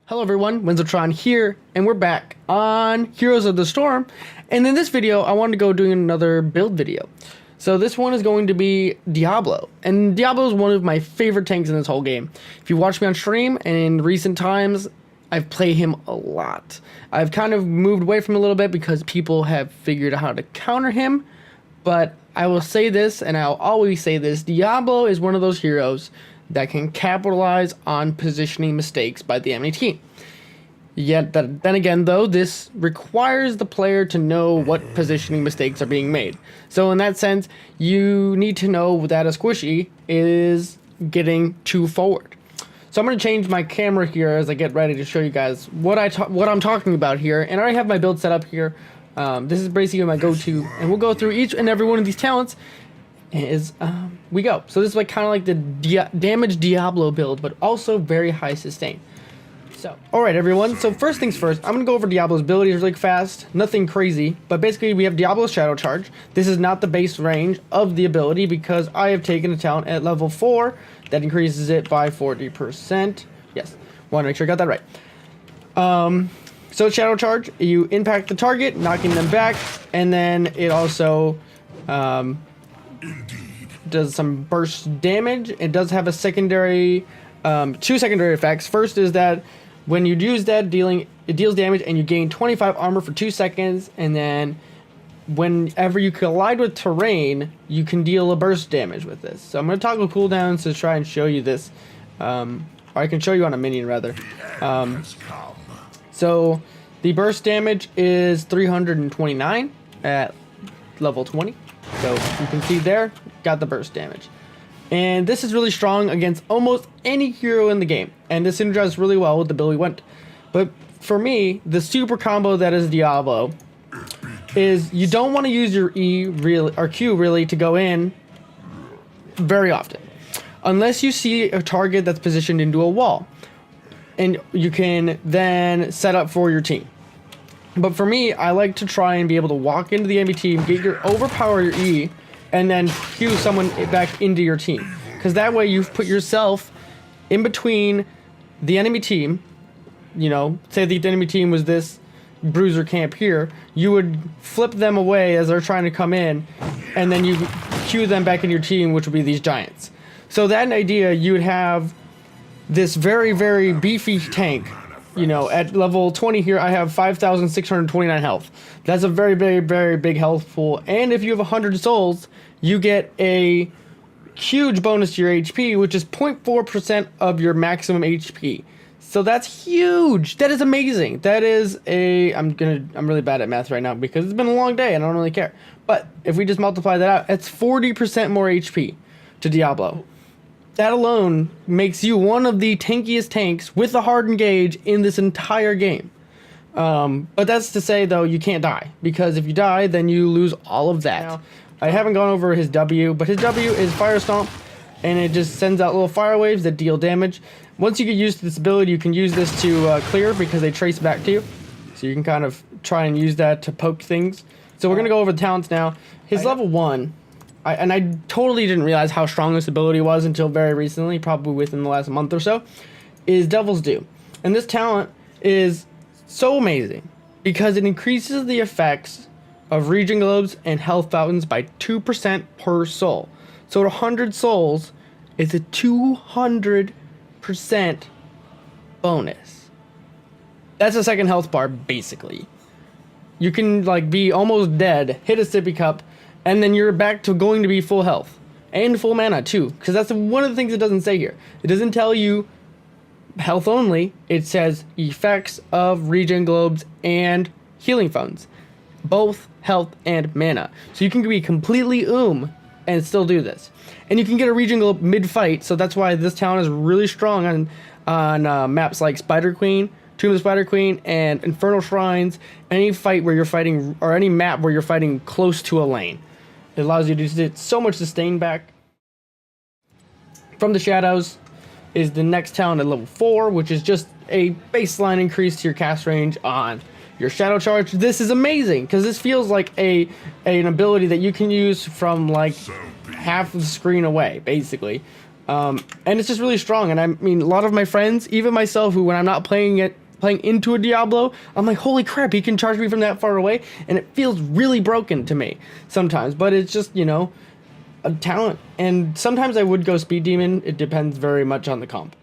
Hello everyone, Wenzeltron here, and we're back on Heroes of the Storm. And in this video, I wanted to go doing another build video. So this one is going to be Diablo. And Diablo is one of my favorite tanks in this whole game. If you watch me on stream, and in recent times, I've played him a lot. I've kind of moved away from him a little bit because people have figured out how to counter him. But I will say this, and I'll always say this, Diablo is one of those heroes that can capitalize on positioning mistakes by the enemy team. Yet, then again, though, this requires the player to know what positioning mistakes are being made. So in that sense, you need to know that a squishy is getting too forward. So I'm going to change my camera here as I get ready to show you guys what I'm talking about here. And I already have my build set up here. This is basically my go-to, and we'll go through each and every one of these talents as we go. So this is like kind of like the damage Diablo build, but also very high sustain. So, alright everyone, so first things first, I'm going to go over Diablo's abilities really fast, nothing crazy, but basically we have Diablo's Shadow Charge. This is not the base range of the ability because I have taken a talent at level 4 that increases it by 40%. Yes, want to make sure I got that right. So Shadow Charge, you impact the target, knocking them back, and then it also does some burst damage. It does have a secondary, two secondary effects. First is that when you use that, it deals damage and you gain 25 armor for 2 seconds, and then whenever you collide with terrain, you can deal a burst damage with this. So I'm going to toggle cooldowns to try and show you this, or I can show you on a minion rather. So the burst damage is 329 at level 20. So you can see there, got the burst damage. And this is really strong against almost any hero in the game. And this synergizes really well with the ability went. But for me, the super combo that is Diablo is you don't want to use your E really or Q really to go in very often. Unless you see a target that's positioned into a wall. And you can then set up for your team. But for me, I like to try and be able to walk into the enemy team, overpower your E, and then cue someone back into your team. Because that way you've put yourself in between the enemy team. You know, say the enemy team was this bruiser camp here. You would flip them away as they're trying to come in, and then you cue them back in your team, which would be these giants. So that idea, you would have this very, very beefy tank. You know, at level 20 here, I have 5,629 health. That's a very, very, very big health pool. And if you have 100 souls, you get a huge bonus to your HP, which is 0.4% of your maximum HP. So that's huge. That is amazing. That is I'm really bad at math right now because it's been a long day and I don't really care. But if we just multiply that out, it's 40% more HP to Diablo. That alone makes you one of the tankiest tanks with a hardened gauge in this entire game. But that's to say, though, you can't die. Because if you die, then you lose all of that. Now, I haven't gone over his W, but his W is Fire Stomp. And it just sends out little fire waves that deal damage. Once you get used to this ability, you can use this to clear because they trace back to you. So you can kind of try and use that to poke things. So we're going to go over the talents now. His level 1... I totally didn't realize how strong this ability was until very recently, probably within the last month or so, is Devil's Due. And this talent is so amazing because it increases the effects of regen globes and health fountains by 2% per soul. So at 100 souls, it's a 200% bonus. That's a second health bar, basically. You can like be almost dead, hit a sippy cup, and then you're back to going to be full health. And full mana, too. Because that's one of the things it doesn't say here. It doesn't tell you health only. It says effects of regen globes and healing fountains. Both health and mana. So you can be completely and still do this. And you can get a regen globe mid-fight. So that's why this talent is really strong on maps like Spider Queen, Tomb of the Spider Queen, and Infernal Shrines. Any fight where you're fighting, or any map where you're fighting close to a lane. It allows you to get so much sustain back. From the Shadows is the next talent at level 4, which is just a baseline increase to your cast range on your Shadow Charge. This is amazing, because this feels like an ability that you can use from like half the screen away, basically. And it's just really strong. And I mean, a lot of my friends, even myself, who when I'm not playing into a Diablo, I'm like, holy crap, he can charge me from that far away, and it feels really broken to me sometimes. But it's just, you know, a talent. And sometimes I would go Speed Demon. It depends very much on the comp.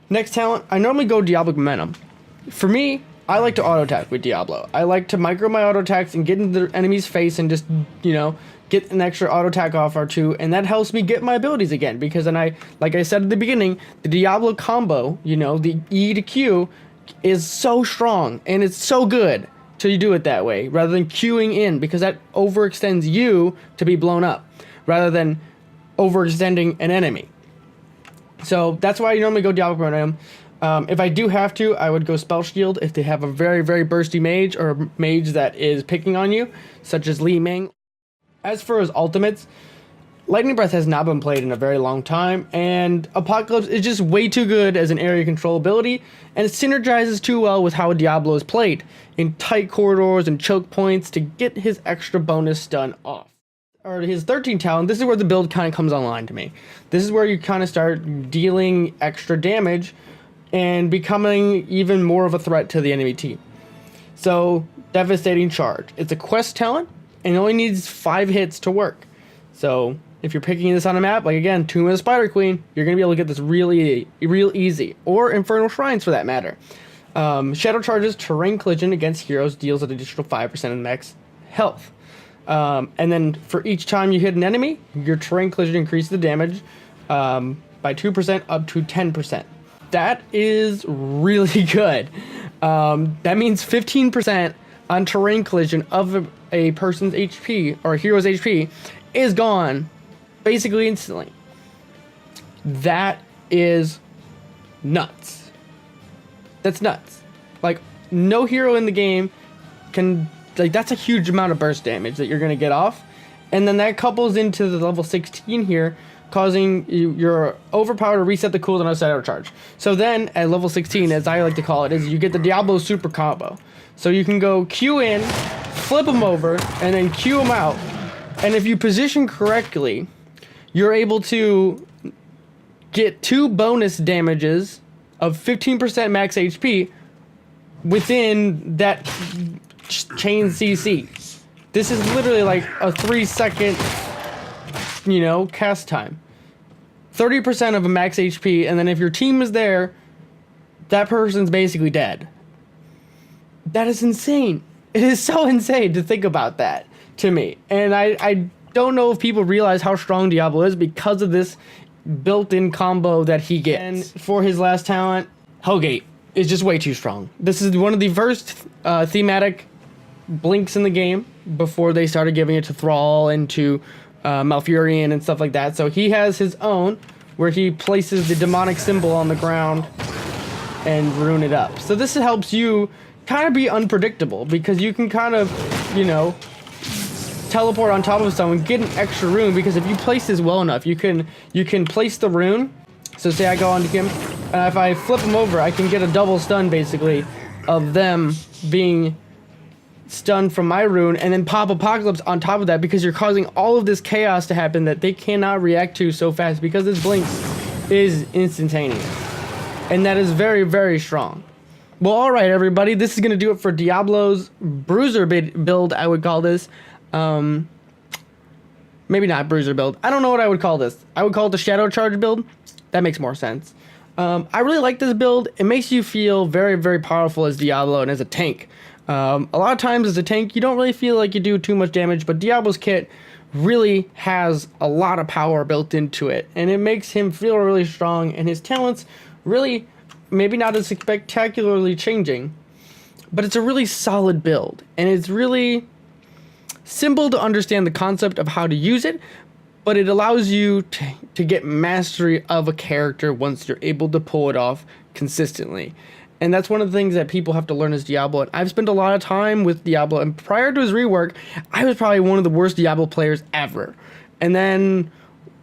Next talent, I normally go Diabolic Momentum. For me, I like to auto attack with Diablo. I like to micro my auto attacks and get into the enemy's face and just, you know, get an extra auto attack off or two, and that helps me get my abilities again. Because then like I said at the beginning, the Diablo combo, you know, the E to Q, is so strong and it's so good till you do it that way, rather than queuing in, because that overextends you to be blown up, rather than overextending an enemy. So that's why I normally go Diablo Momentum. If I do have to, I would go Spell Shield if they have a very, very bursty mage, or a mage that is picking on you, such as Li Ming. As for his ultimates, Lightning Breath has not been played in a very long time, and Apocalypse is just way too good as an area control ability, and it synergizes too well with how Diablo is played, in tight corridors and choke points to get his extra bonus stun off. Or his 13 talent, this is where the build kind of comes online to me. This is where you kind of start dealing extra damage and becoming even more of a threat to the enemy team. So, Devastating Charge. It's a quest talent, and it only needs 5 hits to work. So, if you're picking this on a map, like again, Tomb of the Spider Queen, you're going to be able to get this real easy. Or Infernal Shrines for that matter. Shadow Charge's Terrain Collision against heroes deals an additional 5% of max health. And then for each time you hit an enemy, your Terrain Collision increases the damage by 2% up to 10%. That is really good. That means 15% on Terrain Collision of a person's HP, or a hero's HP, is gone basically instantly. That is nuts. That's nuts. Like, no hero in the game can... Like, that's a huge amount of burst damage that you're going to get off. And then that couples into the level 16 here, causing your overpower to reset the cooldown of Shadow Charge. So then, at level 16, as I like to call it, is you get the Diablo Super Combo. So you can go Q in, flip them over, and then Q them out. And if you position correctly, you're able to get 2 bonus damages of 15% max HP within that chain CC. This is literally like a 3-second, you know, cast time. 30% of a max HP, and then if your team is there, that person's basically dead. That is insane. It is so insane to think about that to me. And I don't know if people realize how strong Diablo is because of this built-in combo that he gets. And for his last talent, Hellgate is just way too strong. This is one of the first thematic blinks in the game before they started giving it to Thrall and to Malfurion and stuff like that. So he has his own where he places the demonic symbol on the ground and rune it up. So this helps you kind of be unpredictable, because you can kind of, you know, teleport on top of someone, get an extra rune, because if you place this well enough, you can place the rune. So say I go onto him, and if I flip him over, I can get a double stun basically of them being stunned from my rune, and then pop Apocalypse on top of that, because you're causing all of this chaos to happen that they cannot react to so fast, because this blink is instantaneous. And that is very, very strong. Well, alright everybody, this is going to do it for Diablo's Bruiser build, I would call this. Maybe not Bruiser build. I don't know what I would call this. I would call it the Shadow Charge build. That makes more sense. I really like this build. It makes you feel very, very powerful as Diablo and as a tank. A lot of times as a tank, you don't really feel like you do too much damage, but Diablo's kit really has a lot of power built into it, and it makes him feel really strong, and his talents really, maybe not as spectacularly changing, but it's a really solid build, and it's really simple to understand the concept of how to use it, but it allows you to get mastery of a character once you're able to pull it off consistently. And that's one of the things that people have to learn as Diablo. And I've spent a lot of time with Diablo, and prior to his rework, I was probably one of the worst Diablo players ever. And then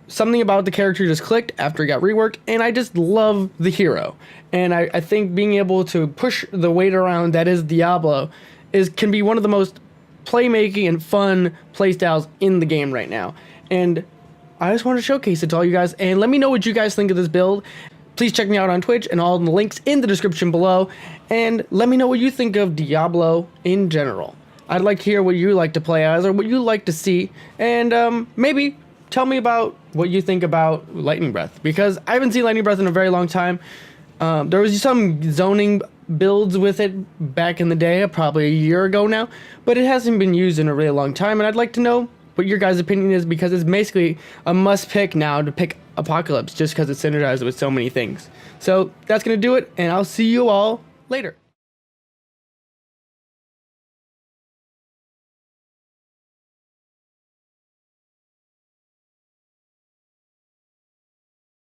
something about the character just clicked after he got reworked, and I just love the hero. And I think being able to push the weight around that is Diablo can be one of the most playmaking and fun playstyles in the game right now. And I just want to showcase it to all you guys, and let me know what you guys think of this build. Please check me out on Twitch and all the links in the description below, and let me know what you think of Diablo in general. I'd like to hear what you like to play as or what you like to see, and maybe tell me about what you think about Lightning Breath, because I haven't seen Lightning Breath in a very long time. There was some zoning builds with it back in the day, probably a year ago now, but it hasn't been used in a really long time, and I'd like to know what your guys' opinion is, because it's basically a must pick now to pick Apocalypse just because it's synergized with so many things. So that's going to do it, and I'll see you all later.